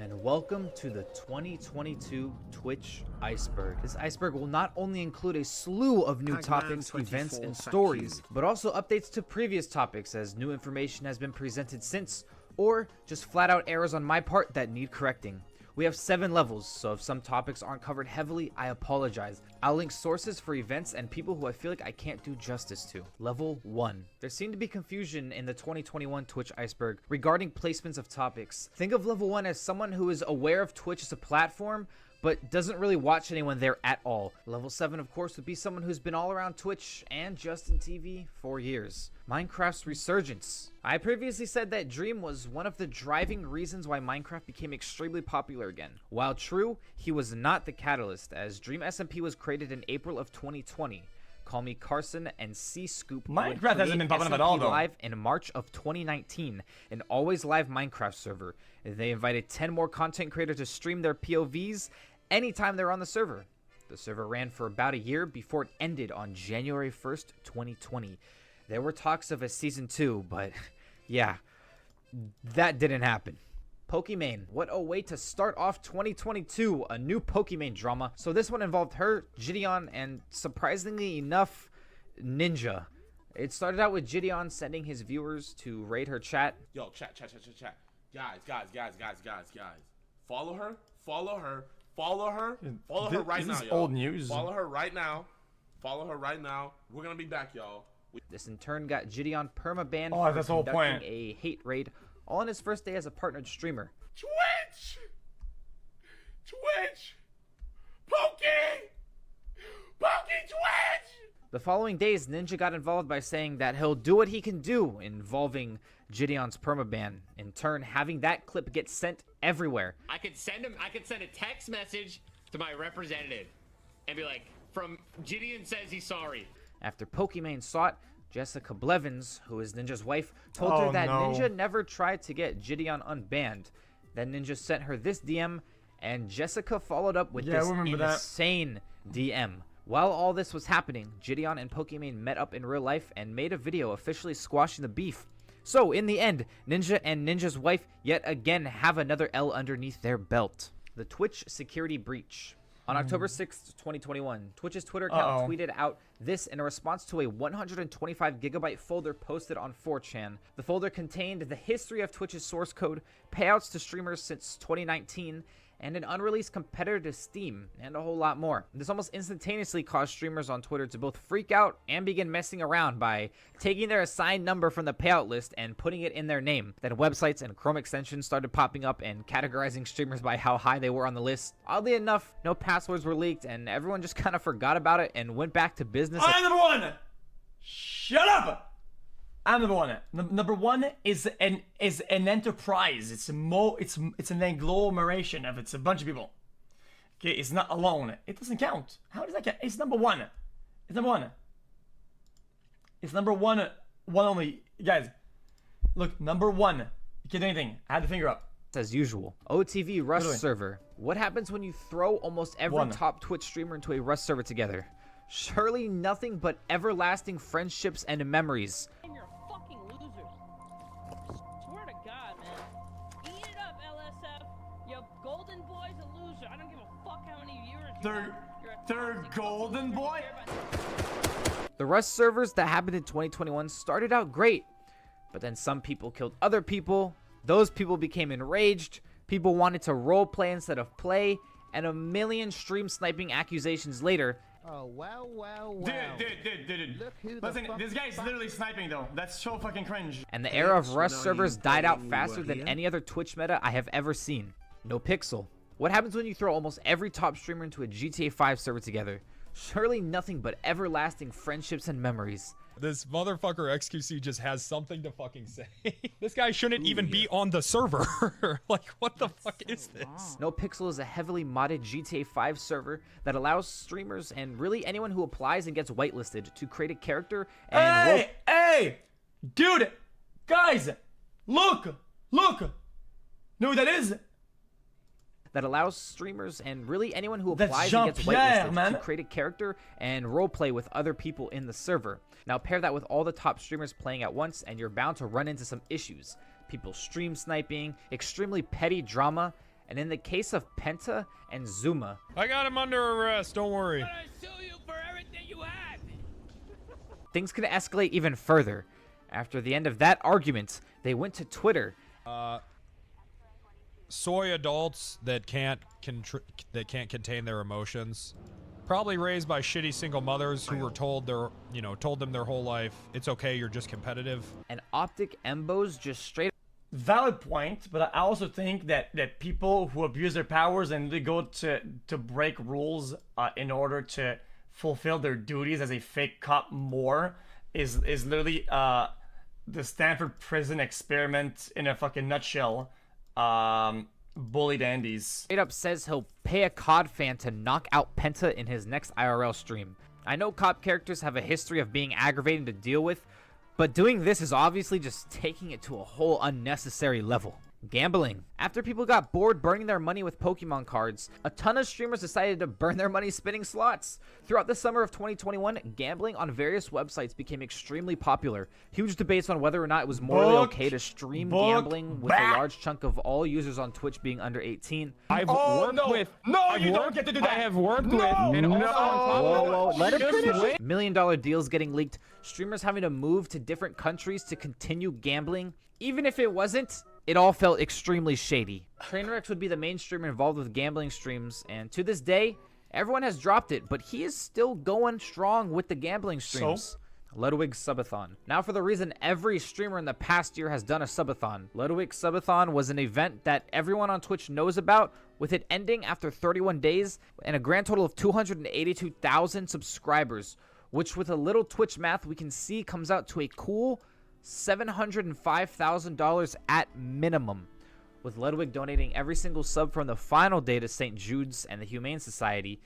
And welcome to the 2022 Twitch Iceberg. This iceberg will not only include a slew of new topics, events, and stories, but also updates to previous topics as new information has been presented since, or just flat out errors on my part that need correcting. We have 7 levels, so if some topics aren't covered heavily, I apologize. I'll link sources for events and people who I feel like I can't do justice to. Level 1. There seemed to be confusion in the 2021 Twitch Iceberg regarding placements of topics. Think of Level 1 as someone who is aware of Twitch as a platform, but doesn't really watch anyone there at all. Level 7, of course, would be someone who's been all around Twitch and Justin TV for years. Minecraft's resurgence. I previously said that Dream was one of the driving reasons why Minecraft became extremely popular again. While true, he was not the catalyst, as Dream SMP was created in April of 2020. Call me Carson and C-Scoop. Minecraft hasn't been popping up at all, though. Live in March of 2019, an always live Minecraft server. They invited 10 more content creators to stream their POVs anytime they're on the server. The server ran for about a year before it ended on January 1st, 2020. There were talks of a season 2, but yeah, that didn't happen. Pokimane, what a way to start off 2022, a new Pokimane drama. So this one involved her, Gideon, and surprisingly enough, Ninja. It started out with Gideon sending his viewers to raid her chat. Yo, chat. Guys. Follow her right now, yo. Old news. Follow her right now. We're gonna be back, y'all. This in turn got Gideon permabanned Oh, for that's the whole conducting point. a hate raid, all on his first day as a partnered streamer. Twitch! Pokey! Twitch! The following days, Ninja got involved by saying that he'll do what he can do, involving Gideon's permaban, in turn having that clip get sent everywhere. I could send a text message to my representative and be like, from Gideon says he's sorry. After Pokimane saw it, Jessica Blevins, who is Ninja's wife, told her that Ninja never tried to get Gideon unbanned. Then Ninja sent her this DM, and Jessica followed up with this insane DM. While all this was happening, Gideon and Pokimane met up in real life and made a video officially squashing the beef. So, in the end, Ninja and Ninja's wife yet again have another L underneath their belt. The Twitch security breach. On October 6th, 2021, Twitch's Twitter account tweeted out this in a response to a 125 gigabyte folder posted on 4chan. The folder contained the history of Twitch's source code, payouts to streamers since 2019, and an unreleased competitor to Steam, and a whole lot more. This almost instantaneously caused streamers on Twitter to both freak out and begin messing around by taking their assigned number from the payout list and putting it in their name. Then websites and Chrome extensions started popping up and categorizing streamers by how high they were on the list. Oddly enough, no passwords were leaked, and everyone just kind of forgot about it and went back to business. I'm number 1! Shut up! I'm number 1. Number 1 is an enterprise. It's an agglomeration of it's a bunch of people. Okay, it's not alone. It doesn't count. How does that count? It's number 1. It's number 1. It's number 1. One only. Guys, look, number 1. You can't do anything. I had the finger up. As usual. OTV Rust server. What happens when you throw almost every top Twitch streamer into a Rust server together? Surely nothing but everlasting friendships and memories. You're a fucking loser. Swear to God, man. Eat it up, LSF. Your golden boy's a loser. I don't give a fuck how many viewers you have. You're a Third golden boy? The Rust servers that happened in 2021 started out great, but then some people killed other people. Those people became enraged. People wanted to roleplay instead of play, and a million stream sniping accusations later. Oh, wow. Dude. Listen, this guy's literally sniping, though. That's so fucking cringe. And the era of Rust servers died out faster than any other Twitch meta I have ever seen. No Pixel. What happens when you throw almost every top streamer into a GTA 5 server together? Surely nothing but everlasting friendships and memories. This motherfucker xQc just has something to fucking say. This guy shouldn't even be on the server. Like, what the fuck is this? No Pixel is a heavily modded GTA 5 server that allows streamers and really anyone who applies and gets whitelisted to create a character and Hey! Dude! Guys! Look! Know who that is? that allows streamers and really anyone who applies and gets whitelisted to create a character and roleplay with other people in the server. Now pair that with all the top streamers playing at once and you're bound to run into some issues. People stream sniping, extremely petty drama, And in the case of Penta and Zuma, I got him under arrest, don't worry. I sue you for everything you had. things could escalate even further. After the end of that argument, they went to Twitter. Soy adults that can't contain their emotions, probably raised by shitty single mothers who were told them their whole life, it's okay, you're just competitive. And Optic Embos just straight Valid point, but I also think that people who abuse their powers and they go to break rules in order to fulfill their duties as a fake cop more is literally the Stanford prison experiment in a fucking nutshell. Bullied Andes. straight up says he'll pay a COD fan to knock out Penta in his next IRL stream. I know cop characters have a history of being aggravating to deal with, but doing this is obviously just taking it to a whole unnecessary level. Gambling. After people got bored burning their money with Pokemon cards, a ton of streamers decided to burn their money spinning slots. Throughout the summer of 2021, gambling on various websites became extremely popular. Huge debates on whether or not it was morally okay to stream gambling, with a large chunk of all users on Twitch being under 18. I've worked with. No, you don't get to do that. I have worked with. And also on top of that, Let him finish. $1 million deals getting leaked, streamers having to move to different countries to continue gambling. Even if it wasn't, it all felt extremely shady. Trainwreck would be the main streamer involved with gambling streams, and to this day, everyone has dropped it, but he is still going strong with the gambling streams. Ludwig Subathon. Now for the reason every streamer in the past year has done a subathon. Ludwig Subathon was an event that everyone on Twitch knows about, with it ending after 31 days and a grand total of 282,000 subscribers, which with a little Twitch math we can see comes out to a cool $705,000 at minimum, with Ludwig donating every single sub from the final day to St. Jude's and the Humane Society,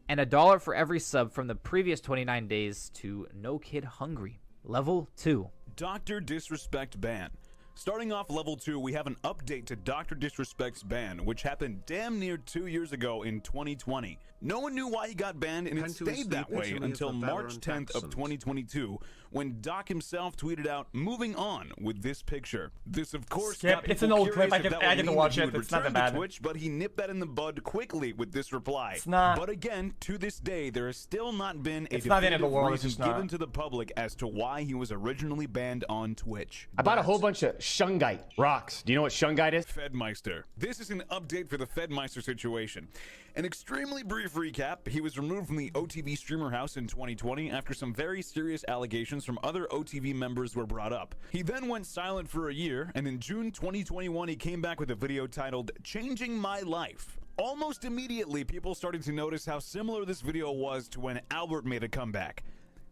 and $1 for every sub from the previous 29 days to No Kid Hungry. Level 2. Dr. Disrespect ban. Starting off level 2, we have an update to Dr. Disrespect's ban, which happened damn near 2 years ago in 2020. No one knew why he got banned, and it stayed that way until March 10th of 2022, when Doc himself tweeted out, "Moving on," with this picture. This, of course, got people It's an old clip. curious I if get that to would mean watch that he it. would It's not return that to bad. Twitch, but he nipped that in the bud quickly with this reply. It's not. But again, to this day, there has still not been a It's not the end of the definitive world, it's reason just not. given to the public as to why he was originally banned on Twitch. I bought a whole bunch of Shungite rocks. Do you know what Shungite is? Fedmeister. This is an update for the Fedmeister situation. An extremely brief recap: he was removed from the OTV streamer house in 2020 after some very serious allegations from other OTV members were brought up. He then went silent for a year, and in June 2021 he came back with a video titled "Changing My Life." Almost immediately, people started to notice how similar this video was to when Albert made a comeback.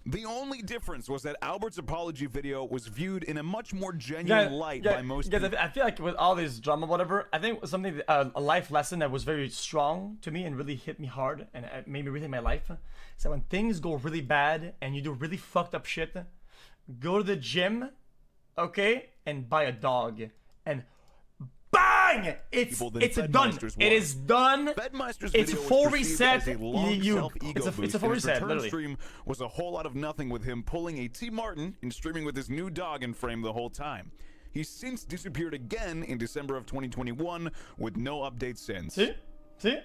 The only difference was that Albert's apology video was viewed in a much more genuine light by most people. I feel like with all this drama, whatever, I think it was something, a life lesson that was very strong to me and really hit me hard and made me rethink my life. So when things go really bad and you do really fucked up shit, go to the gym, okay, and buy a dog, and bang! It's done. It is done. Fedmeister's It's video full was perceived reset. as a long You- self-ego it's a boost, full and his reset, return literally. stream was a whole lot of nothing, with him pulling a T. Martin and streaming with his new dog in frame the whole time. He's since disappeared again in December of 2021 with no updates since. See?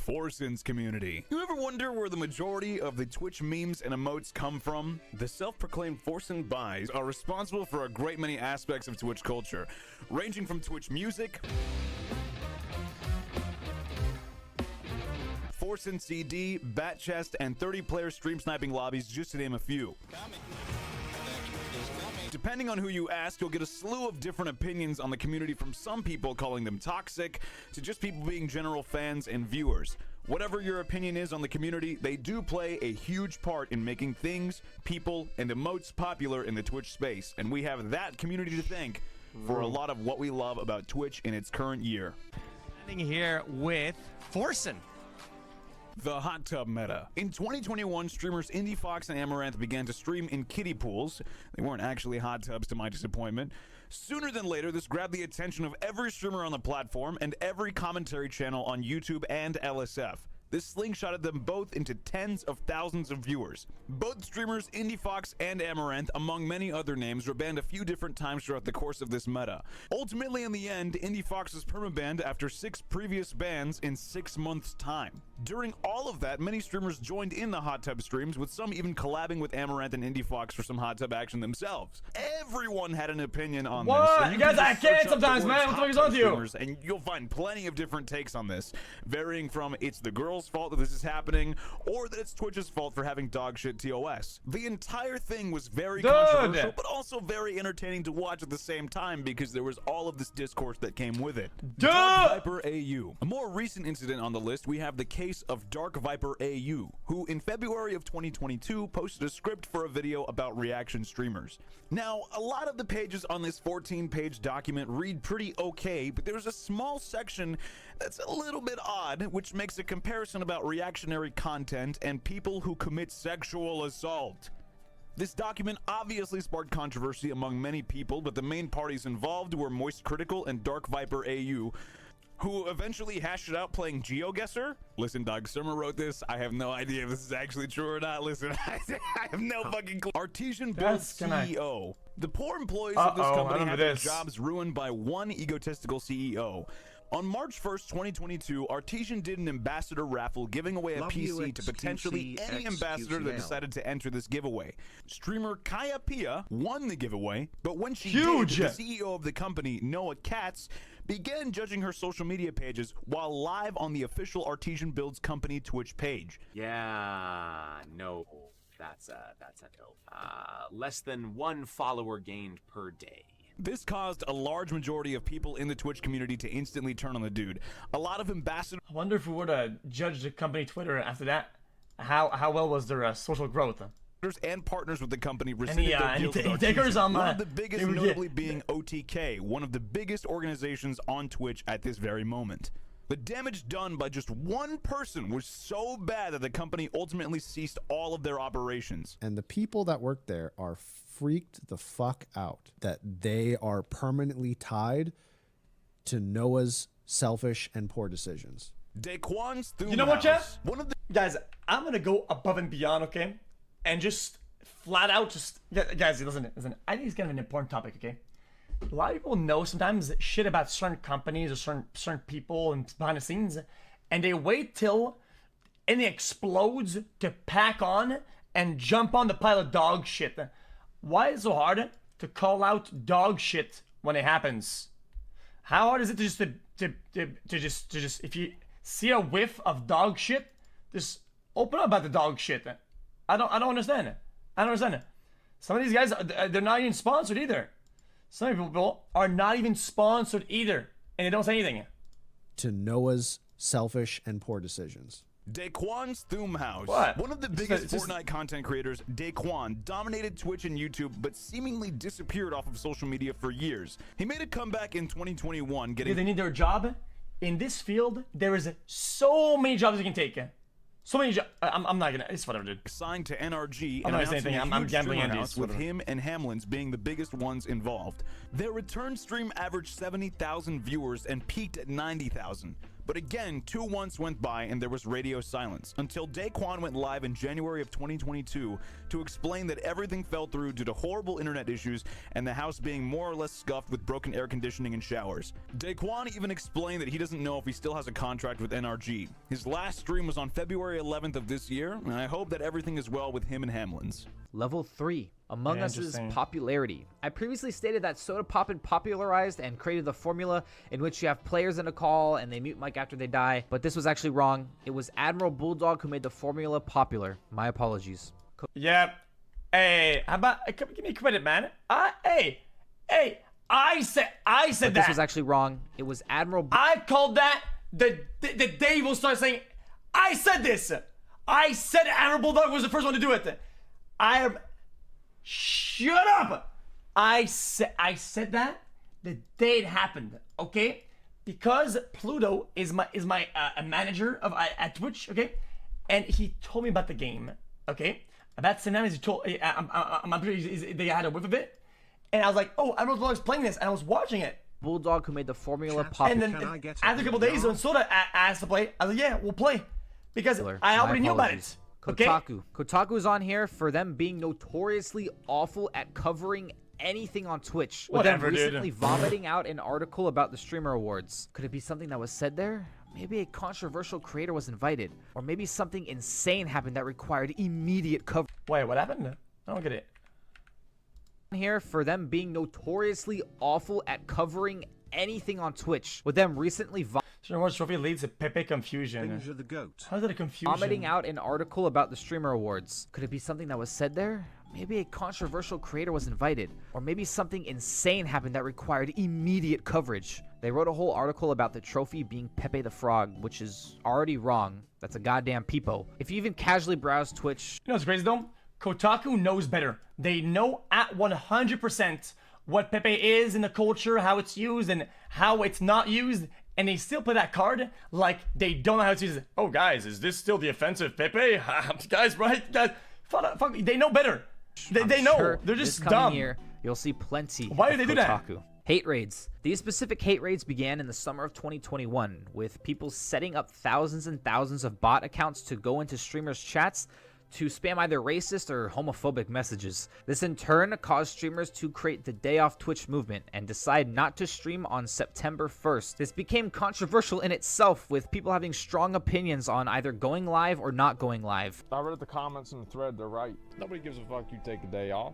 Forson's community. You ever wonder where the majority of the Twitch memes and emotes come from? The self-proclaimed Forson buys are responsible for a great many aspects of Twitch culture, ranging from Twitch music, Forson CD, Bat Chest, and 30-player stream sniping lobbies, just to name a few. Depending on who you ask, you'll get a slew of different opinions on the community, from some people calling them toxic to just people being general fans and viewers. Whatever your opinion is on the community, they do play a huge part in making things, people, and emotes popular in the Twitch space, and we have that community to thank for a lot of what we love about Twitch in its current year. Standing here with Forson. The hot tub meta. In 2021, streamers Indie Fox and Amaranth began to stream in kiddie pools. They weren't actually hot tubs, to my disappointment. Sooner than later, this grabbed the attention of every streamer on the platform and every commentary channel on YouTube and LSF. This slingshotted them both into tens of thousands of viewers. Both streamers, IndieFox and Amaranth, among many other names, were banned a few different times throughout the course of this meta. Ultimately, in the end, IndieFox was permabanned after 6 previous bans in 6 months' time. During all of that, many streamers joined in the hot tub streams, with some even collabing with Amaranth and IndieFox for some hot tub action themselves. Everyone had an opinion on this. What? And You guys can are just search kids up sometimes, the man. words What's hot going on tub with you? streamers, and you'll find plenty of different takes on this, varying from it's the girl's fault that this is happening, or that it's Twitch's fault for having dog shit TOS. The entire thing was very controversial, but also very entertaining to watch at the same time because there was all of this discourse that came with it. Dark Viper AU. A more recent incident on the list, we have the case of Dark Viper AU, who in February of 2022 posted a script for a video about reaction streamers. Now, a lot of the pages on this 14-page document read pretty okay, but there's a small section that's a little bit odd, which makes a comparison about reactionary content and people who commit sexual assault. This document obviously sparked controversy among many people, but the main parties involved were Moist Critical and Dark Viper AU, who eventually hashed it out playing GeoGuessr. Listen, Doug, Summer wrote this. I have no idea if this is actually true or not. Listen, I have no fucking clue. Artesian Build CEO. The poor employees of this company had their jobs ruined by one egotistical CEO. On March 1st, 2022, Artesian did an ambassador raffle giving away a PC to potentially any ambassador that decided to enter this giveaway. Streamer Kaya Pia won the giveaway, but when she did, the CEO of the company, Noah Katz, began judging her social media pages while live on the official Artesian Builds company Twitch page. Yeah, no, that's a no. Less than 1 follower gained per day. This caused a large majority of people in the Twitch community to instantly turn on the dude. A lot of ambassadors. I wonder if we were to judge the company Twitter after that, how well was their social growth? And partners with the company rescinded their deals with takers on one of the biggest notably being OTK, one of the biggest organizations on Twitch at this very moment. The damage done by just one person was so bad that the company ultimately ceased all of their operations. And the people that work there are freaked the fuck out that they are permanently tied to Noah's selfish and poor decisions. Daquan's You know what, Jeff? Guys, I'm gonna go above and beyond, okay? And just flat out just... Guys, listen. I think it's kind of an important topic, okay? A lot of people know sometimes shit about certain companies or certain people and behind the scenes, and they wait till anything explodes to pack on and jump on the pile of dog shit. Why is it so hard to call out dog shit when it happens? How hard is it to just if you see a whiff of dog shit, just open up about the dog shit? I don't understand it. I don't understand it. Some of these guys, they're not even sponsored either. Some people are not even sponsored either, and they don't say anything. To Noah's selfish and poor decisions. Daquan's Thumbhouse. What? One of the biggest Fortnite content creators, Daquan, dominated Twitch and YouTube, but seemingly disappeared off of social media for years. He made a comeback in 2021, getting... They need their job. In this field, there is so many jobs you can take. So many jobs. I'm not gonna... It's whatever, dude. Signed to NRG. I'm not saying anything. I'm gambling Andy's, with him and Hamlin's being the biggest ones involved. Their return stream averaged 70,000 viewers and peaked at 90,000. But again, 2 months went by and there was radio silence, until Daquan went live in January of 2022 to explain that everything fell through due to horrible internet issues and the house being more or less scuffed with broken air conditioning and showers. Daquan even explained that he doesn't know if he still has a contract with NRG. His last stream was on February 11th of this year, and I hope that everything is well with him and Hamlin's. Level 3, Among Us's popularity. I previously stated that Soda Poppin popularized and created the formula in which you have players in a call and they mute mic after they die, but this was actually wrong. It was Admiral Bulldog who made the formula popular. My apologies. Yep. Hey, how about give me credit, man? Hey, I said but that. This was actually wrong. It was Admiral. I called that the day we'll start saying, I said this. I said Admiral Bulldog was the first one to do it. Shut up! I said that the day it happened, okay? Because Pluto is my a manager of at Twitch, okay? And he told me about the game, okay? About Cinematics, he told I'm pretty they had a whiff of it, and I was like, oh, Admiral Bulldog's playing this, and I was watching it. Bulldog who made the formula popular. And then after a couple days, when Soda asked to play, I was like, yeah, we'll play. because I already knew about it. Okay? Kotaku's on here for them being notoriously awful at covering anything on Twitch. With Whatever, them recently dude. vomiting out an article about the Streamer Awards. Could it be something that was said there? Maybe a controversial creator was invited. Or maybe something insane happened that required immediate coverage. Wait, what happened? I don't get it. Here for them being notoriously awful at covering anything on Twitch. With them recently Streamer Awards trophy leads to Pepe confusion. The goat. How's that a confusion? vomiting out an article about the Streamer Awards. Could it be something that was said there? Maybe a controversial creator was invited. Or maybe something insane happened that required immediate coverage. They wrote a whole article about the trophy being Pepe the Frog, which is already wrong. That's a goddamn peepo. If you even casually browse Twitch... You know what's crazy though? Kotaku knows better. They know at 100% what Pepe is in the culture, how it's used, and how it's not used, and they still play that card like they don't know how to use it. Oh, guys, is this still the offensive Pepe? Guys, right? Guys, fuck, they know better. They know. Sure They're just this coming dumb. Year, you'll see plenty Why do of they do that? Kotaku. Hate raids. These specific hate raids began in the summer of 2021 with people setting up thousands and thousands of bot accounts to go into streamers' chats to spam either racist or homophobic messages. This in turn caused streamers to create the Day Off Twitch movement and decide not to stream on September 1st. This became controversial in itself, with people having strong opinions on either going live or not going live. I read the comments in the thread, they're right. Nobody gives a fuck you take a day off.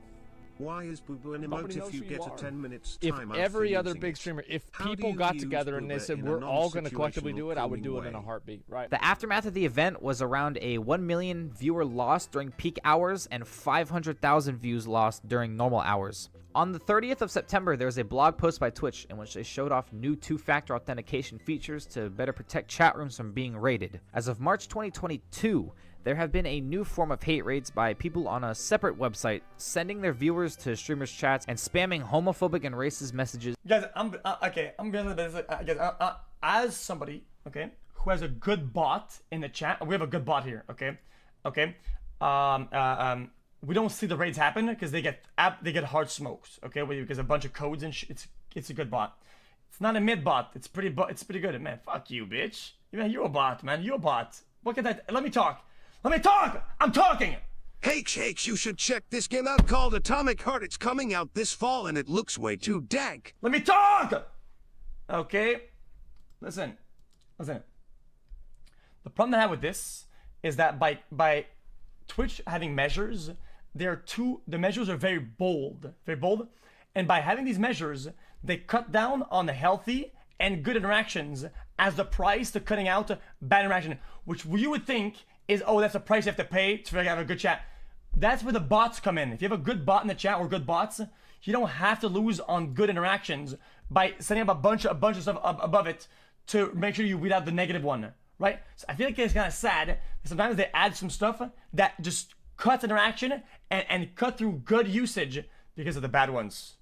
Why is Boo Boo an emote if you get a 10 minutes If time out every for other using big it? streamer, if How do people you got use together and they Booba said in a we're all going to collectively non-situational do it, I would do it in a way? heartbeat, right? The aftermath of the event was around a 1 million viewer loss during peak hours and 500,000 views lost during normal hours. On the 30th of September, there was a blog post by Twitch in which they showed off new two-factor authentication features to better protect chat rooms from being raided. As of March 2022, there have been a new form of hate raids by people on a separate website, sending their viewers to streamers' chats and spamming homophobic and racist messages. Guys, I'm gonna as somebody, okay, who has a good bot in the chat. We have a good bot here, okay. We don't see the raids happen because they get hard smokes, okay, because a bunch of codes and it's a good bot. It's not a mid bot. It's pretty good, man. Fuck you, bitch. Man, you're a bot, man. You're a bot. Look at that. Let me talk. I'm talking. Hey, Shakes, you should check this game out called Atomic Heart. It's coming out this fall and it looks way too dank. Let me talk! Okay? Listen. The problem I have with this is that by Twitch having measures, the measures are very bold. And by having these measures, they cut down on the healthy and good interactions as the price to cutting out bad interaction, which you would think is, oh, that's a price you have to pay to have a good chat. That's where the bots come in. If you have a good bot in the chat or good bots, you don't have to lose on good interactions by setting up a bunch of stuff above it to make sure you weed out the negative one, right? So I feel like it's kind of sad. Sometimes they add some stuff that just cuts interaction and cut through good usage because of the bad ones.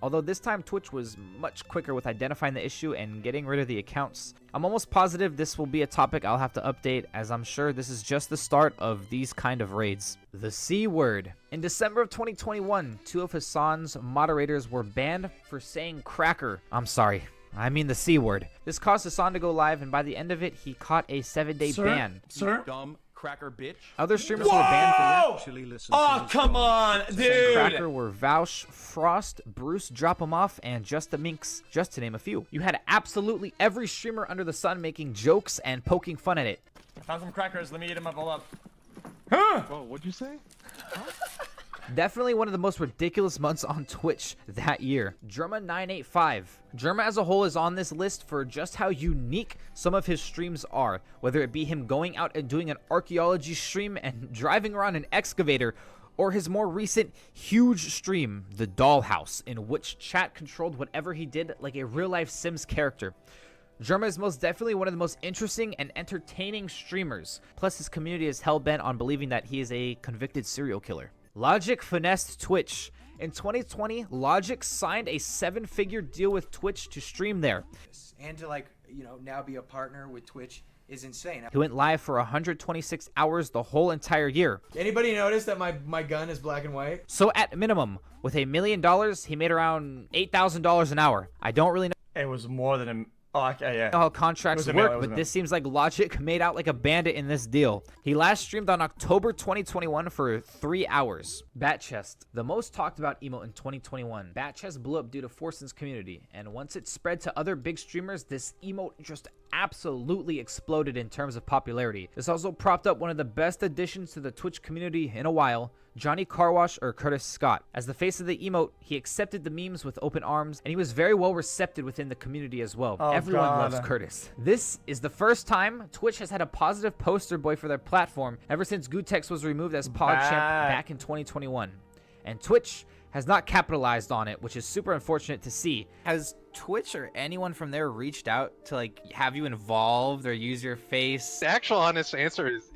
Although this time Twitch was much quicker with identifying the issue and getting rid of the accounts. I'm almost positive this will be a topic I'll have to update, as I'm sure this is just the start of these kind of raids. The C word. In December of 2021, 2 of Hassan's moderators were banned for saying cracker. I'm sorry, I mean the C word. This caused Hassan to go live, and by the end of it, he caught a 7-day ban. Sir? Dumb cracker bitch. Other streamers who were banned for that. Oh, come on, dude! Cracker were Vaush, Frost, Bruce, Drop 'em Off, and Just the Minx, just to name a few. You had absolutely every streamer under the sun making jokes and poking fun at it. I found some crackers. Let me eat them up. Hold up. Whoa, what'd you say? Definitely one of the most ridiculous months on Twitch that year. Germa985. Germa as a whole is on this list for just how unique some of his streams are, whether it be him going out and doing an archaeology stream and driving around an excavator, or his more recent huge stream, The Dollhouse, in which chat controlled whatever he did like a real-life Sims character. Germa is most definitely one of the most interesting and entertaining streamers, plus his community is hell-bent on believing that he is a convicted serial killer. Logic finessed Twitch. In 2020, Logic signed a 7-figure deal with Twitch to stream there. And to now be a partner with Twitch is insane. He went live for 126 hours the whole entire year. Anybody notice that my gun is black and white? So at minimum, with $1 million, he made around $8,000 an hour. I don't really know. It was more than Oh, okay, yeah. How contracts It was a work, mail, it was but a this seems like Logic made out like a bandit in this deal. He last streamed on October 2021 for 3 hours. Bat Chest, the most talked about emote in 2021. Bat Chest blew up due to Forsen's community, and once it spread to other big streamers, this emote just absolutely exploded in terms of popularity. This also propped up one of the best additions to the Twitch community in a while, Johnny Carwash or Curtis Scott. As the face of the emote, he accepted the memes with open arms, and he was very well received within the community as well. Oh, Everyone God. loves Curtis. This is the first time Twitch has had a positive poster boy for their platform ever since Gutex was removed as PogChamp back in 2021. And Twitch has not capitalized on it, which is super unfortunate to see. Has Twitch or anyone from there reached out to like have you involved or use your face? The actual honest answer is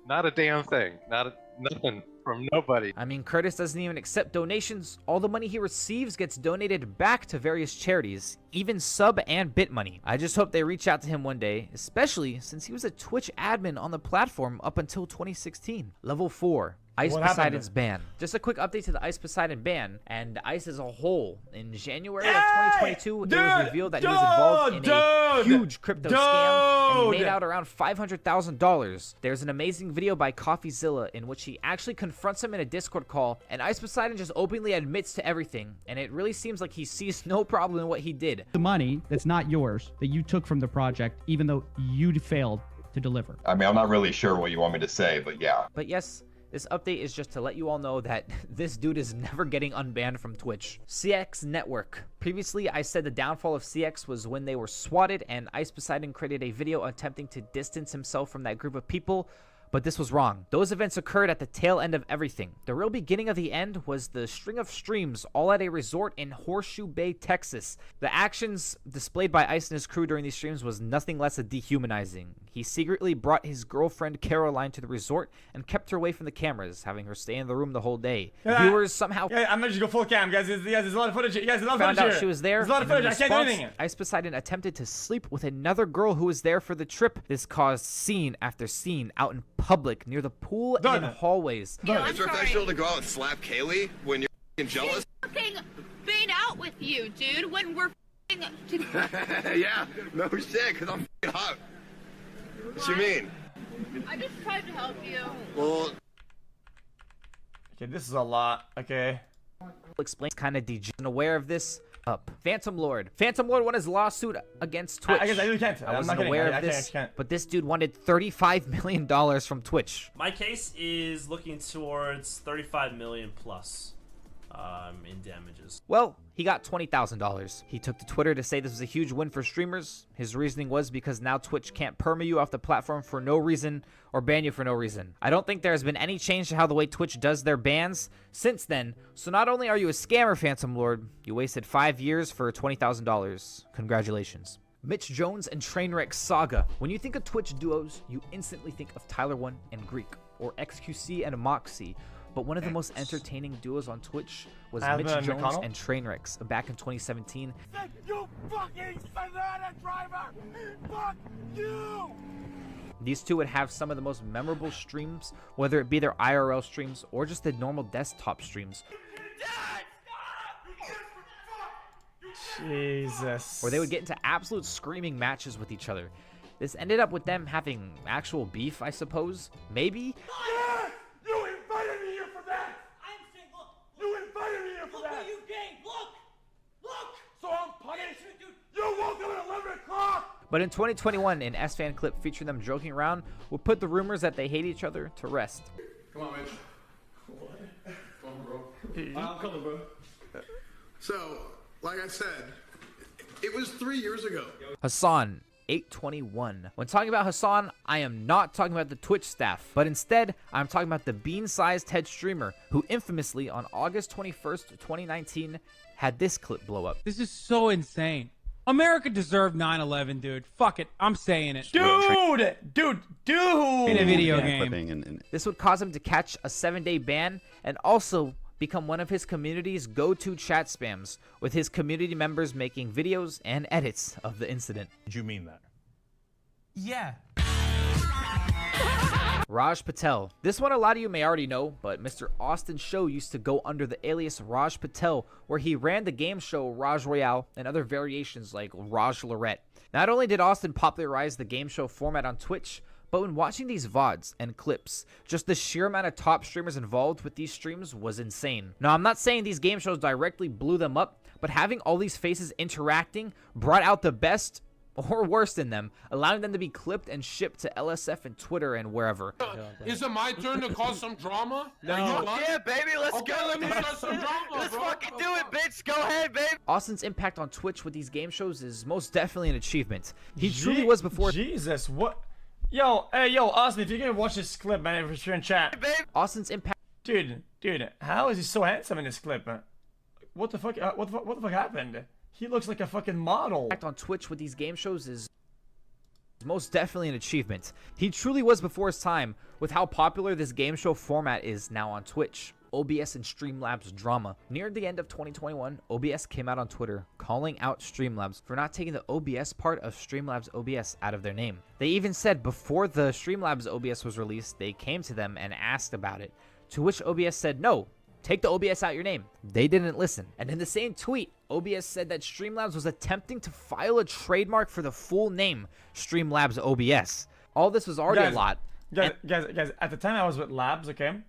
not a damn thing. Nothing from nobody. I mean, Curtis doesn't even accept donations. All the money he receives gets donated back to various charities, even sub and bit money. I just hope they reach out to him one day, especially since he was a Twitch admin on the platform up until 2016. Level 4. Ice What happened Poseidon's ban. Just a quick update to the Ice Poseidon ban and Ice as a whole. In January of 2022, it was revealed that he was involved in a huge crypto scam and he made out around $500,000. There's an amazing video by CoffeeZilla in which he actually confronts him in a Discord call, and Ice Poseidon just openly admits to everything, and it really seems like he sees no problem in what he did. The money that's not yours, that you took from the project, even though you failed to deliver. I mean, I'm not really sure what you want me to say, but yeah. But yes, this update is just to let you all know that this dude is never getting unbanned from Twitch. CX Network. Previously, I said the downfall of CX was when they were swatted, and Ice Poseidon created a video attempting to distance himself from that group of people, but this was wrong. Those events occurred at the tail end of everything. The real beginning of the end was the string of streams all at a resort in Horseshoe Bay, Texas. The actions displayed by Ice and his crew during these streams was nothing less than dehumanizing. He secretly brought his girlfriend Caroline to the resort and kept her away from the cameras, having her stay in the room the whole day. Viewers somehow I'm gonna just go full cam, guys. There's a lot of footage. There's a lot of found footage out she was there. There's a lot of and in footage. I can't do response, anything. Ice Poseidon attempted to sleep with another girl who was there for the trip. This caused scene after scene out in public near the pool and in hallways. It's professional to go out and slap Kaylee when you're f***ing jealous. Fucking been out with you, dude, when we're Yeah, no shit, because I'm f***ing hot. What you mean? I just tried to help you. Well, okay, this is a lot. Okay. Explains kind of aware of this. Up. Phantom Lord won his lawsuit against Twitch. I guess I really can't. I I'm wasn't not kidding. aware I of this, can't. but this dude wanted $35 million from Twitch. My case is looking towards 35 million plus in damages. Well, he got $20,000. He took to Twitter to say this was a huge win for streamers. His reasoning was because now Twitch can't perma you off the platform for no reason or ban you for no reason. I don't think there has been any change to how the way Twitch does their bans since then. So not only are you a scammer, Phantom Lord, you wasted 5 years for $20,000. Congratulations. Mitch Jones and Trainwreck Saga. When you think of Twitch duos, you instantly think of Tyler One and Greek, or xQc and Moxie. But one of the most entertaining duos on Twitch was Mitch Jones McConnell? and Trainwrecks back in 2017. You fucking banana driver! Fuck you! These two would have some of the most memorable streams, whether it be their IRL streams or just the normal desktop streams. Jesus. Where they would get into absolute screaming matches with each other. This ended up with them having actual beef, I suppose. Maybe? Yes! You invited me here for that! I'm saying, look! You invited me here for that! Look what you gained! Look! Look! So I'm punished? You woke up at 11 o'clock! But in 2021, an S-Fan clip featuring them joking around would put the rumors that they hate each other to rest. Come on, Mitch. What? Come on, bro. I'm coming, bro. So, like I said, it was 3 years ago. Hassan, 821. When talking about Hassan, I am not talking about the Twitch staff, but instead, I'm talking about the bean-sized head streamer who infamously on August 21st, 2019, had this clip blow up. This is so insane. America deserved 9/11, dude. Fuck it. I'm saying it. Dude! In a video game. This would cause him to catch a 7-day ban and also become one of his community's go-to chat spams, with his community members making videos and edits of the incident. Did you mean that? Yeah. Raj Patel. This one a lot of you may already know, but Mr. Austin Show used to go under the alias Raj Patel, where he ran the game show Raj Royale and other variations like Raj Lorette. Not only did Austin popularize the game show format on Twitch, but when watching these VODs and clips, just the sheer amount of top streamers involved with these streams was insane. Now, I'm not saying these game shows directly blew them up, but having all these faces interacting brought out the best or worst in them, allowing them to be clipped and shipped to LSF and Twitter and wherever. Is it my turn to cause some drama? No. Yeah, baby, let's go. Let me start some drama, Let's bro. fucking do it, bitch. Go ahead, baby. Austin's impact on Twitch with these game shows is most definitely an achievement. He truly was before. Jesus, what? Yo, hey, yo, Austin, if you can watch this clip, man, if you're in chat. Austin's impact. Dude, how is he so handsome in this clip? What the fuck? What the fuck happened? He looks like a fucking model. Impact on Twitch with these game shows is most definitely an achievement. He truly was before his time with how popular this game show format is now on Twitch. OBS and Streamlabs drama. Near the end of 2021, OBS came out on Twitter calling out Streamlabs for not taking the OBS part of Streamlabs OBS out of their name. They even said before the Streamlabs OBS was released, they came to them and asked about it, to which OBS said, no, take the OBS out your name. They didn't listen. And in the same tweet, OBS said that Streamlabs was attempting to file a trademark for the full name Streamlabs OBS. All this was already a lot. Guys, at the time I was with Labs, okay?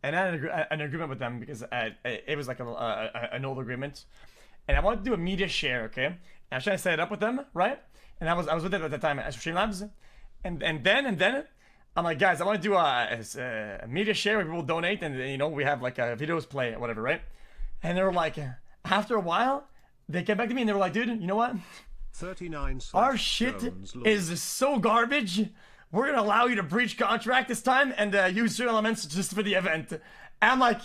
And I had an agreement with them because it was like an old agreement. And I wanted to do a media share, okay? And I was trying to set it up with them, right? And I was with them at the time at Streamlabs. And then I'm like, guys, I want to do a media share where people donate and, you know, we have like videos play or whatever, right? And they were like, after a while, they came back to me and they were like, dude, you know what? 39. Our shit is so garbage. We're going to allow you to breach contract this time and use your elements just for the event. And I'm like,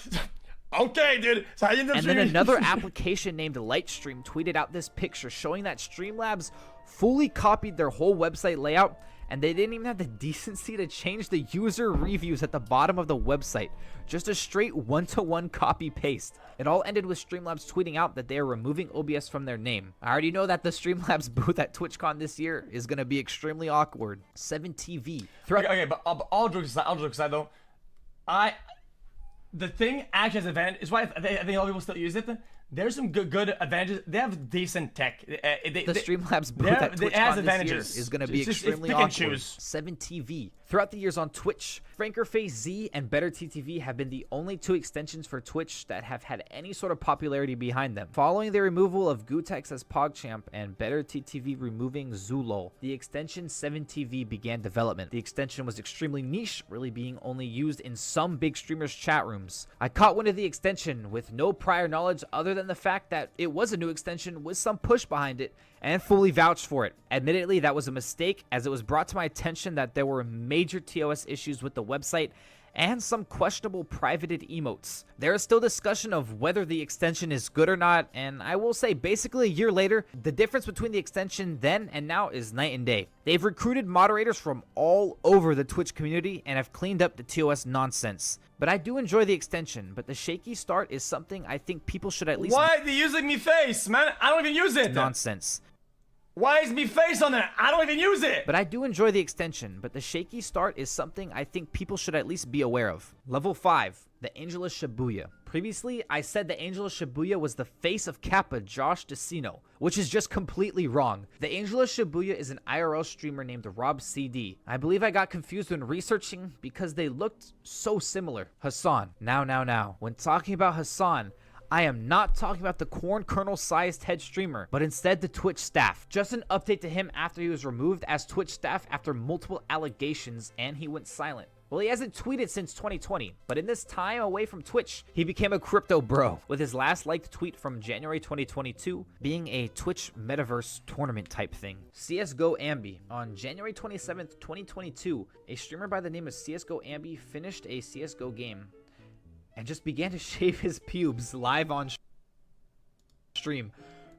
okay, dude. So I ended up and then another application named Lightstream tweeted out this picture showing that Streamlabs fully copied their whole website layout, and they didn't even have the decency to change the user reviews at the bottom of the website. Just a straight one-to-one copy-paste. It all ended with Streamlabs tweeting out that they are removing OBS from their name. I already know that the Streamlabs booth at TwitchCon this year is going to be extremely awkward. 7TV. Okay, but all jokes aside though, the thing actually has advantage is why I think a lot of people still use it. There's some good advantages. They have decent tech. The Streamlabs booth at TwitchCon this year is going to be extremely awkward. 7TV. Throughout the years on Twitch, FrankerFace Z and BetterTTV have been the only two extensions for Twitch that have had any sort of popularity behind them. Following the removal of Gutex as PogChamp and BetterTTV removing Zulol, the extension 7TV began development. The extension was extremely niche, really being only used in some big streamers' chat rooms. I caught wind of the extension with no prior knowledge other than the fact that it was a new extension with some push behind it, and fully vouched for it. Admittedly, that was a mistake, as it was brought to my attention that there were major TOS issues with the website and some questionable privated emotes. There is still discussion of whether the extension is good or not, and I will say basically a year later, the difference between the extension then and now is night and day. They've recruited moderators from all over the Twitch community and have cleaned up the TOS nonsense. But I do enjoy the extension, but the shaky start is something I think people should at least— Why are they using me face, man? I don't even use it. Nonsense. Why is me face on there? I don't even use it. But I do enjoy the extension, but the shaky start is something I think people should at least be aware of. Level 5, the Angela Shibuya. Previously, I said the Angela Shibuya was the face of Kappa Josh DeCino, which is just completely wrong. The Angela Shibuya is an IRL streamer named Rob CD. I believe I got confused when researching because they looked so similar. Hassan. Now. When talking about Hassan, I am not talking about the corn kernel-sized head streamer, but instead the Twitch staff. Just an update to him after he was removed as Twitch staff after multiple allegations and he went silent. Well, he hasn't tweeted since 2020, but in this time away from Twitch, he became a crypto bro, with his last liked tweet from January 2022 being a Twitch metaverse tournament type thing. CSGO Ambi. On January 27th, 2022, a streamer by the name of CSGO Ambi finished a CSGO game and just began to shave his pubes live on stream.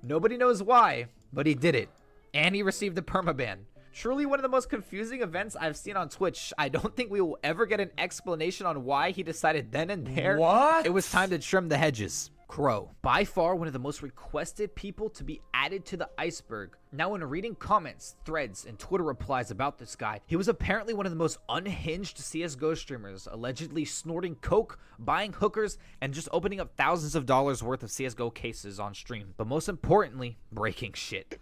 Nobody knows why, but he did it. And he received a permaban. Truly one of the most confusing events I've seen on Twitch. I don't think we will ever get an explanation on why he decided then and there it was time to trim the hedges. Crow, by far one of the most requested people to be added to the iceberg. Now, when reading comments, threads, and Twitter replies about this guy, he was apparently one of the most unhinged CSGO streamers, allegedly snorting coke, buying hookers, and just opening up thousands of dollars worth of CSGO cases on stream. But most importantly, breaking shit.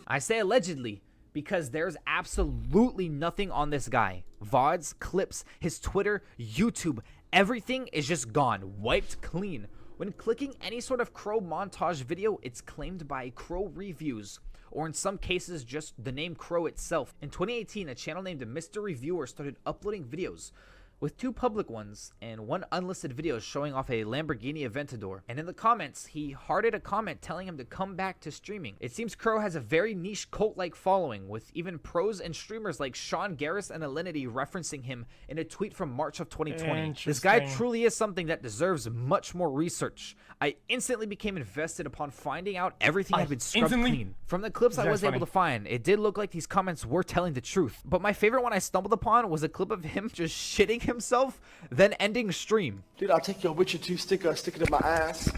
I say allegedly because there's absolutely nothing on this guy. VODs, clips, his Twitter, YouTube, everything is just gone, wiped clean. When clicking any sort of Crow montage video, it's claimed by Crow Reviews, or in some cases just the name Crow itself. In 2018, a channel named Mr. Reviewer started uploading videos, with 2 public ones and 1 unlisted video showing off a Lamborghini Aventador. And in the comments, he hearted a comment telling him to come back to streaming. It seems Crow has a very niche cult-like following, with even pros and streamers like Sean Garris and Alinity referencing him in a tweet from March of 2020. This guy truly is something that deserves much more research. I instantly became invested upon finding out everything had been scrubbed clean. From the clips I was able to find, it did look like these comments were telling the truth. But my favorite one I stumbled upon was a clip of him just shitting himself, then ending stream. Dude, I'll take your Witcher 2 sticker, stick it in my ass.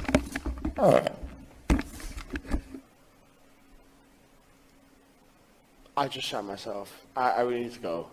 I just shot myself. I really need to go.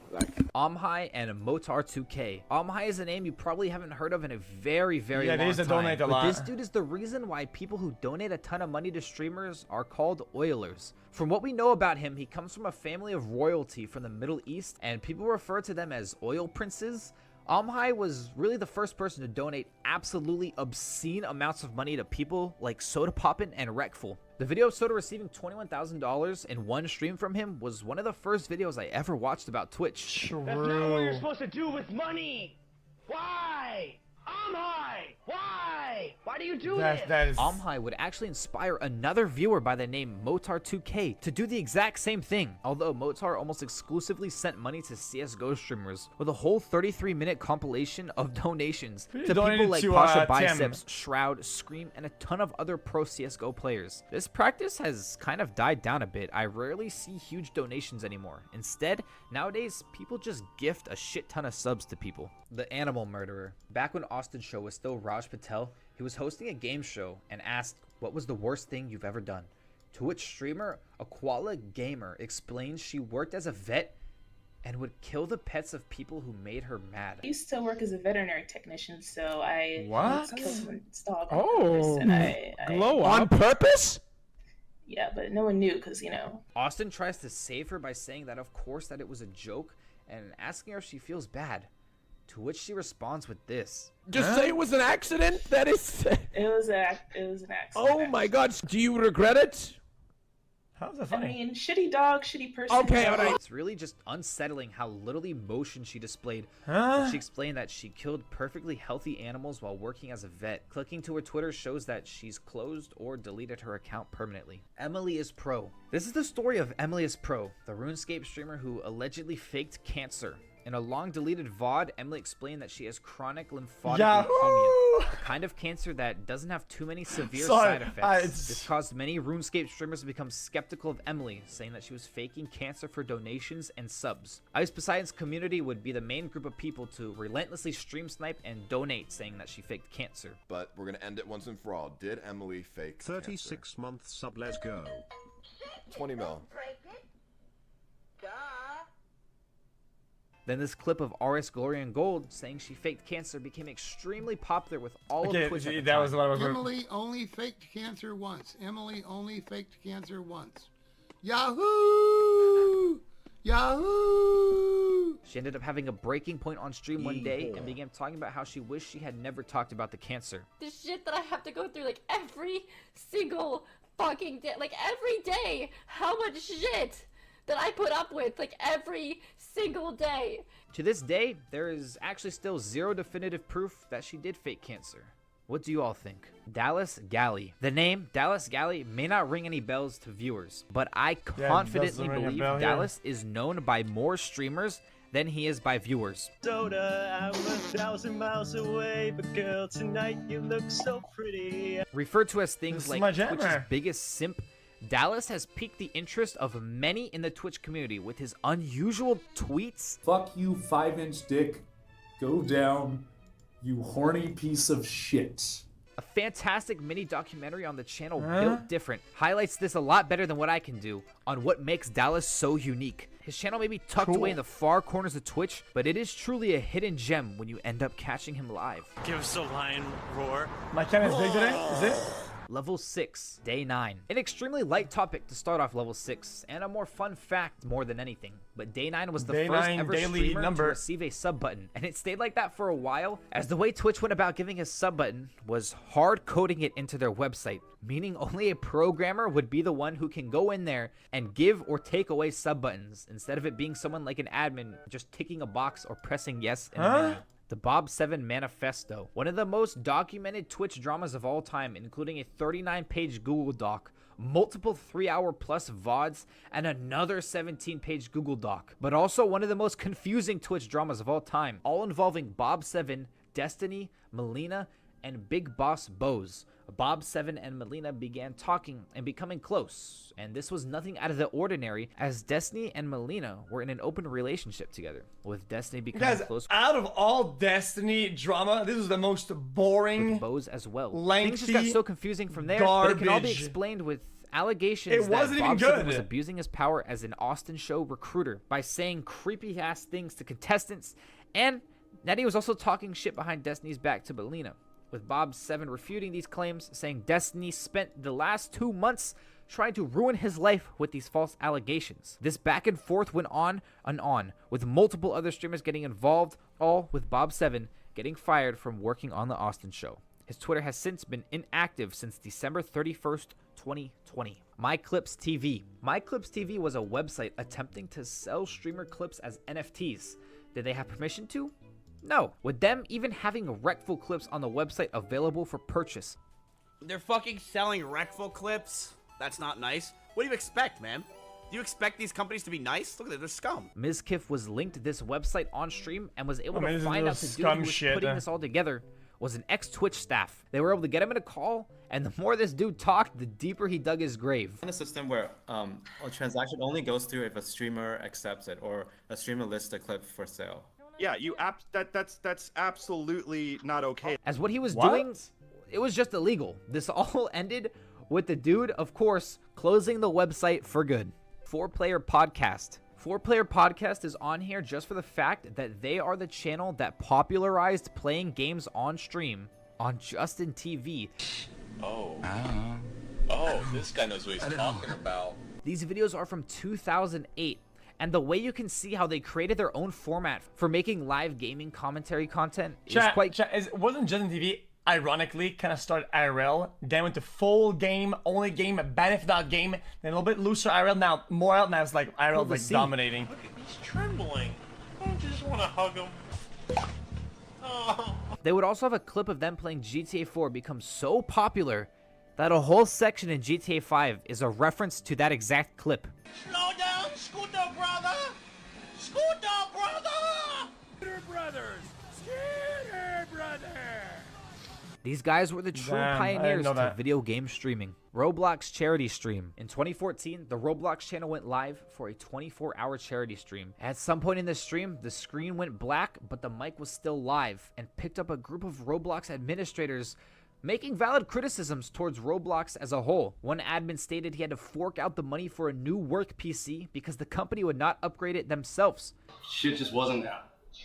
Omhai and Motar2K. Omhai is a name you probably haven't heard of in a very long time. Yeah, they used to donate a lot. But this dude is the reason why people who donate a ton of money to streamers are called oilers. From what we know about him, he comes from a family of royalty from the Middle East, and people refer to them as oil princes. Omhai was really the first person to donate absolutely obscene amounts of money to people like Soda Poppin' and Wreckful. The video of Soda receiving $21,000 in one stream from him was one of the first videos I ever watched about Twitch. That's not what you're supposed to do with money. Why? Omhai! Why? Why do you do this? Omhai would actually inspire another viewer by the name Motar2K to do the exact same thing, although Motar almost exclusively sent money to CSGO streamers with a whole 33-minute compilation of donations to people like Pasha Biceps, Shroud, Scream, and a ton of other pro CSGO players. This practice has kind of died down a bit. I rarely see huge donations anymore. Instead, nowadays, people just gift a shit ton of subs to people. The Animal Murderer. Back when Austin Show was still Raj Patel, he was hosting a game show and asked, what was the worst thing you've ever done? Twitch streamer Aquala Gamer explains she worked as a vet and would kill the pets of people who made her mad. I used to work as a veterinary technician, so I killed someone's dog on Oh, purpose, and I glow up. On purpose? Yeah, but no one knew because, you know. Austin tries to save her by saying that of course that it was a joke and asking her if she feels bad. To which she responds with this. Just say it was an accident? That is... It was an accident. Oh my god, do you regret it? How's that I funny? mean, shitty dog, shitty person. Okay, alright. It's really just unsettling how little emotion she displayed. Huh? She explained that she killed perfectly healthy animals while working as a vet. Clicking to her Twitter shows that she's closed or deleted her account permanently. Emily is Pro. This is the story of Emily is Pro, the RuneScape streamer who allegedly faked cancer. In a long-deleted VOD, Emily explained that she has chronic lymphatic leukemia, a kind of cancer that doesn't have too many severe side effects. This caused many RuneScape streamers to become skeptical of Emily, saying that she was faking cancer for donations and subs. Ice Poseidon's community would be the main group of people to relentlessly stream snipe and donate, saying that she faked cancer. But we're gonna end it once and for all. Did Emily fake 36-month sub, let's go. 20 mil. Then this clip of RS Glory and Gold saying she faked cancer became extremely popular with all of Twitch at the time. Was what I was Emily only faked cancer once. Emily only faked cancer once. Yahoo! Yahoo! She ended up having a breaking point on stream one day and began talking about how she wished she had never talked about the cancer. The shit that I have to go through, like, every single fucking day, like, every day, how much shit that I put up with, like, every single day. To this day, there is actually still zero definitive proof that she did fake cancer. What do you all think? Dallas Galley. The name Dallas Galley may not ring any bells to viewers, but I confidently believe Dallas is known by more streamers than he is by viewers. Soda, I'm 1,000 miles away, but girl, tonight you look so pretty. Referred to as things like Twitch's biggest simp, Dallas has piqued the interest of many in the Twitch community with his unusual tweets. Fuck you, 5-inch dick. Go down. You horny piece of shit. A fantastic mini documentary on the channel Built Different highlights this a lot better than what I can do on what makes Dallas so unique. His channel may be tucked away in the far corners of Twitch, but it is truly a hidden gem when you end up catching him live. Give us a lion roar. My channel is big today, is it? Level 6, Day 9. An extremely light topic to start off Level 6, and a more fun fact more than anything. But Day 9 was the first ever streamer to receive a sub button, and it stayed like that for a while, as the way Twitch went about giving a sub button was hard coding it into their website, meaning only a programmer would be the one who can go in there and give or take away sub buttons, instead of it being someone like an admin just ticking a box or pressing yes in a menu. The Bob 7 Manifesto, one of the most documented Twitch dramas of all time, including a 39-page Google Doc, multiple 3-hour-plus VODs, and another 17-page Google Doc, but also one of the most confusing Twitch dramas of all time, all involving Bob 7, Destiny, Melina, and Big Boss Bose. Bob 7 and Melina began talking and becoming close, and this was nothing out of the ordinary, as Destiny and Melina were in an open relationship together, with Destiny becoming close. Out of all Destiny drama, this is the most boring, with Bose as well. Lengthy, things just got so confusing from there, but it can all be explained with allegations that Bob 7 was abusing his power as an Austin show recruiter by saying creepy ass things to contestants, and that he was also talking shit behind Destiny's back to Melina, with Bob 7 refuting these claims, saying Destiny spent the last 2 months trying to ruin his life with these false allegations. This back and forth went on and on, with multiple other streamers getting involved, all with Bob 7 getting fired from working on the Austin show. His Twitter has since been inactive since December 31st, 2020. MyClips TV. MyClips TV was a website attempting to sell streamer clips as NFTs. Did they have permission to? No, with them even having Rectful clips on the website available for purchase. They're fucking selling Rectful clips? That's not nice. What do you expect, man? Do you expect these companies to be nice? Look at it, they're scum. Mizkif was linked to this website on stream and was able to find out the dude who was putting this all together was an ex-Twitch staff. They were able to get him in a call, and the more this dude talked, the deeper he dug his grave. In a system where a transaction only goes through if a streamer accepts it or a streamer lists a clip for sale. Yeah, that's absolutely not okay. As what he was doing, it was just illegal. This all ended with the dude, of course, closing the website for good. 4Player Podcast. 4Player Podcast is on here just for the fact that they are the channel that popularized playing games on stream on Justin TV. Oh, this guy knows what he's talking about. These videos are from 2008. And the way you can see how they created their own format for making live gaming commentary content is quite... Wasn't Justin TV, ironically, kind of started IRL, then went to full game, only game, benefit out game, then a little bit looser IRL, now more out, now it's like IRL like dominating. Look at he's trembling. I just want to hug him. Oh. They would also have a clip of them playing GTA 4 become so popular that a whole section in GTA 5 is a reference to that exact clip. Slow down, Scooter brother! Scooter brother! Scooter brothers! Scooter brother! These guys were the true pioneers to video game streaming. Roblox charity stream. In 2014, the Roblox channel went live for a 24-hour charity stream. At some point in the stream, the screen went black, but the mic was still live and picked up a group of Roblox administrators making valid criticisms towards Roblox as a whole. One admin stated he had to fork out the money for a new work PC because the company would not upgrade it themselves. Shit just wasn't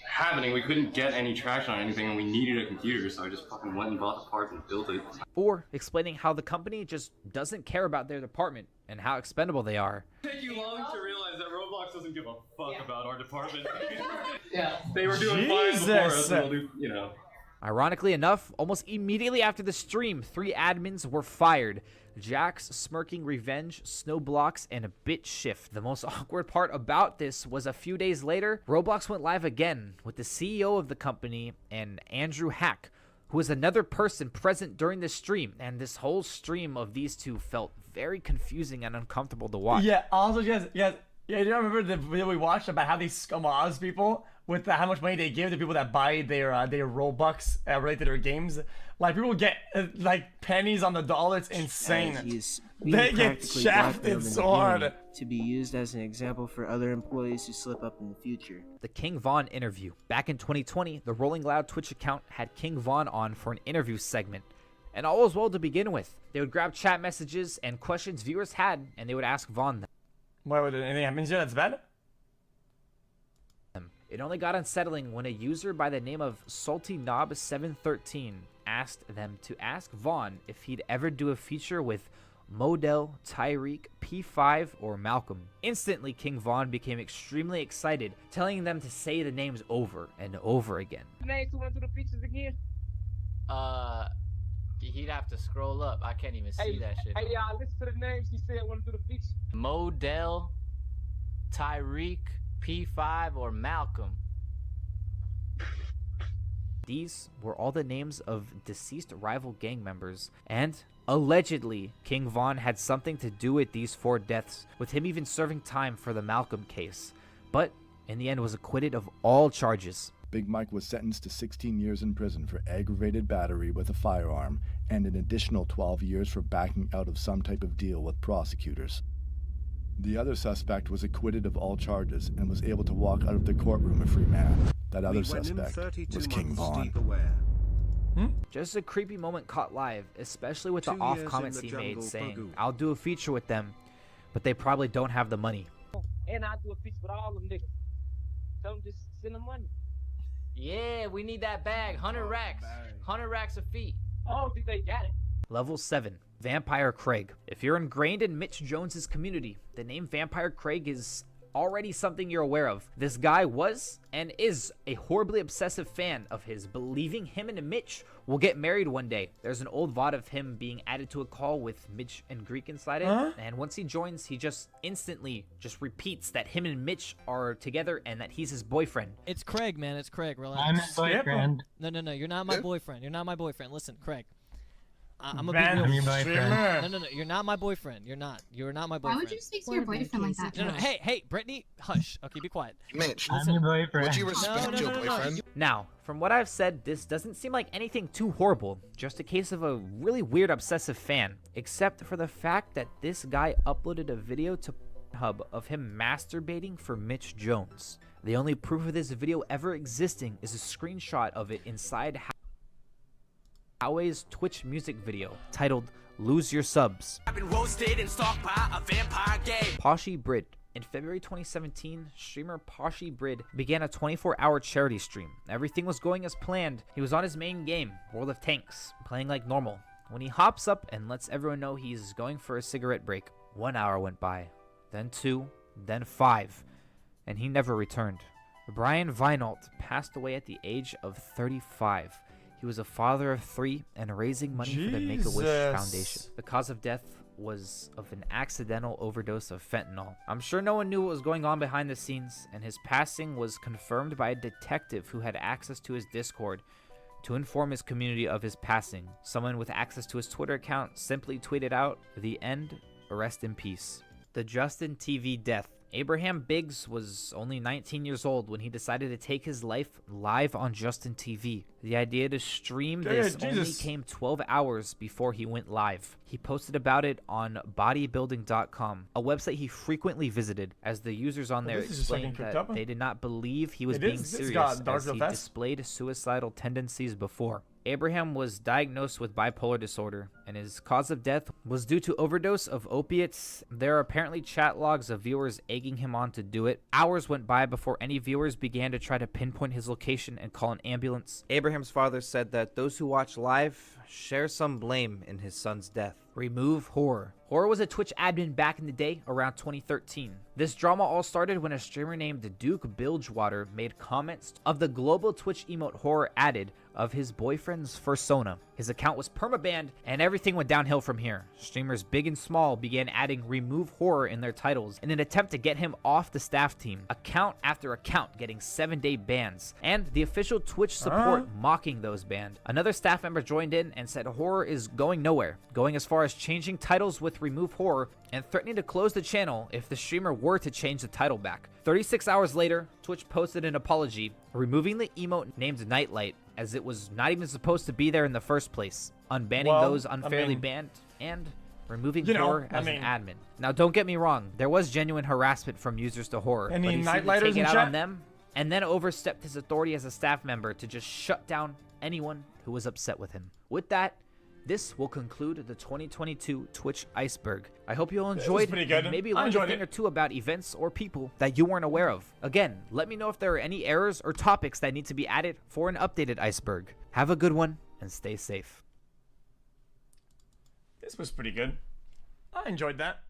happening. We couldn't get any traction on anything and we needed a computer, so I just fucking went and bought the parts and built it. Or explaining how the company just doesn't care about their department and how expendable they are. Take you long to realize that Roblox doesn't give a fuck about our department. Yeah. They were doing fine before us, and we'll do, you know. Ironically enough, almost immediately after the stream, 3 admins were fired. Jax, Smirking Revenge, Snowblocks, and a Bit Shift. The most awkward part about this was a few days later, Roblox went live again with the CEO of the company and Andrew Hack, who was another person present during the stream. And this whole stream of these two felt very confusing and uncomfortable to watch. Yeah, also, yes, Yeah, do you remember the video we watched about how they scum Oz people with how much money they give to people that buy their Robux related to their games? Like, people get like pennies on the dollar. It's insane. They get shafted so hard. To be used as an example for other employees who slip up in the future. The King Von interview. Back in 2020, the Rolling Loud Twitch account had King Von on for an interview segment. And all was well to begin with. They would grab chat messages and questions viewers had, and they would ask Von them. Why would anything happen here that's bad? It only got unsettling when a user by the name of SaltyKnob713 asked them to ask Von if he'd ever do a feature with Model, Tyreek, P5, or Malcolm. Instantly, King Von became extremely excited, telling them to say the names over and over again. Names who went through the features again? He'd have to scroll up. I can't even see that shit. Hey, y'all, listen to the names he said went through the features. Model, Tyreek, P5, or Malcolm. These were all the names of deceased rival gang members, and allegedly, King Von had something to do with these 4 deaths, with him even serving time for the Malcolm case, but in the end was acquitted of all charges. Big Mike was sentenced to 16 years in prison for aggravated battery with a firearm and an additional 12 years for backing out of some type of deal with prosecutors. The other suspect was acquitted of all charges and was able to walk out of the courtroom a free man. That other suspect was King Von. Just a creepy moment caught live, especially with the off comments he made saying, "I'll do a feature with them, but they probably don't have the money." And I'll do a feature with all them niggas. Tell them just send them money. Yeah, we need that bag. 100 racks. 100 racks a feet. Oh, think they got it. Level 7. Vampire Craig. If you're ingrained in Mitch Jones's community, the name Vampire Craig is already something you're aware of. This guy was and is a horribly obsessive fan of his, believing him and Mitch will get married one day. There's an old VOD of him being added to a call with Mitch and Greek inside it, and once he joins, he just instantly just repeats that him and Mitch are together and that he's his boyfriend. It's Craig, man. It's Craig. Relax. I'm his boyfriend. No. You're not my boyfriend. You're not my boyfriend. Listen, Craig. I'm a I'm your boyfriend. No. You're not my boyfriend. You're not. You're not my boyfriend. Why would you speak to your boyfriend like that? No. Hey, Brittany, hush. Okay, be quiet. Mitch, I'm your boyfriend. would you respect your boyfriend? Now, from what I've said, this doesn't seem like anything too horrible, just a case of a really weird obsessive fan, except for the fact that this guy uploaded a video to Hub of him masturbating for Mitch Jones. The only proof of this video ever existing is a screenshot of it inside Howay's Twitch music video titled Lose Your Subs. I've been roasted and stalked by a vampire game. Poshy Brid. In February 2017, streamer Poshy Brid began a 24-hour charity stream. Everything was going as planned. He was on his main game, World of Tanks, playing like normal, when he hops up and lets everyone know he's going for a cigarette break. 1 hour went by, then 2, then 5, and he never returned. Brian Vineault passed away at the age of 35. He was a father of 3 and raising money for the Make-A-Wish Foundation. The cause of death was of an accidental overdose of fentanyl. I'm sure no one knew what was going on behind the scenes, and his passing was confirmed by a detective who had access to his Discord to inform his community of his passing. Someone with access to his Twitter account simply tweeted out, "The end, rest in peace." The Justin TV death. Abraham Biggs was only 19 years old when he decided to take his life live on Justin TV. The idea to stream this only came 12 hours before he went live. He posted about it on bodybuilding.com, a website he frequently visited, as the users on there explained that they did not believe he was being serious as he displayed suicidal tendencies before. Abraham was diagnosed with bipolar disorder, and his cause of death was due to overdose of opiates. There are apparently chat logs of viewers egging him on to do it. Hours went by before any viewers began to try to pinpoint his location and call an ambulance. Abraham's father said that those who watch live share some blame in his son's death. Remove Horror. Horror was a Twitch admin back in the day, around 2013. This drama all started when a streamer named Duke Bilgewater made comments of the global Twitch emote Horror added of his boyfriend's fursona. His account was permabanned, and everything went downhill from here. Streamers big and small began adding remove horror in their titles in an attempt to get him off the staff team. Account after account getting 7-day bans, and the official Twitch support mocking those banned. Another staff member joined in and said horror is going nowhere, going as far as changing titles with remove horror and threatening to close the channel if the streamer were to change the title back. 36 hours later, Twitch posted an apology, removing the emote named Nightlight, as it was not even supposed to be there in the first place, unbanning those unfairly banned, and removing horror as an admin. Now, don't get me wrong, there was genuine harassment from users to horror, but he seemed to take it out on them, and then overstepped his authority as a staff member to just shut down anyone who was upset with him. With that, this will conclude the 2022 Twitch Iceberg. I hope you all enjoyed and maybe learned a thing or two about events or people that you weren't aware of. Again, let me know if there are any errors or topics that need to be added for an updated Iceberg. Have a good one and stay safe. This was pretty good. I enjoyed that.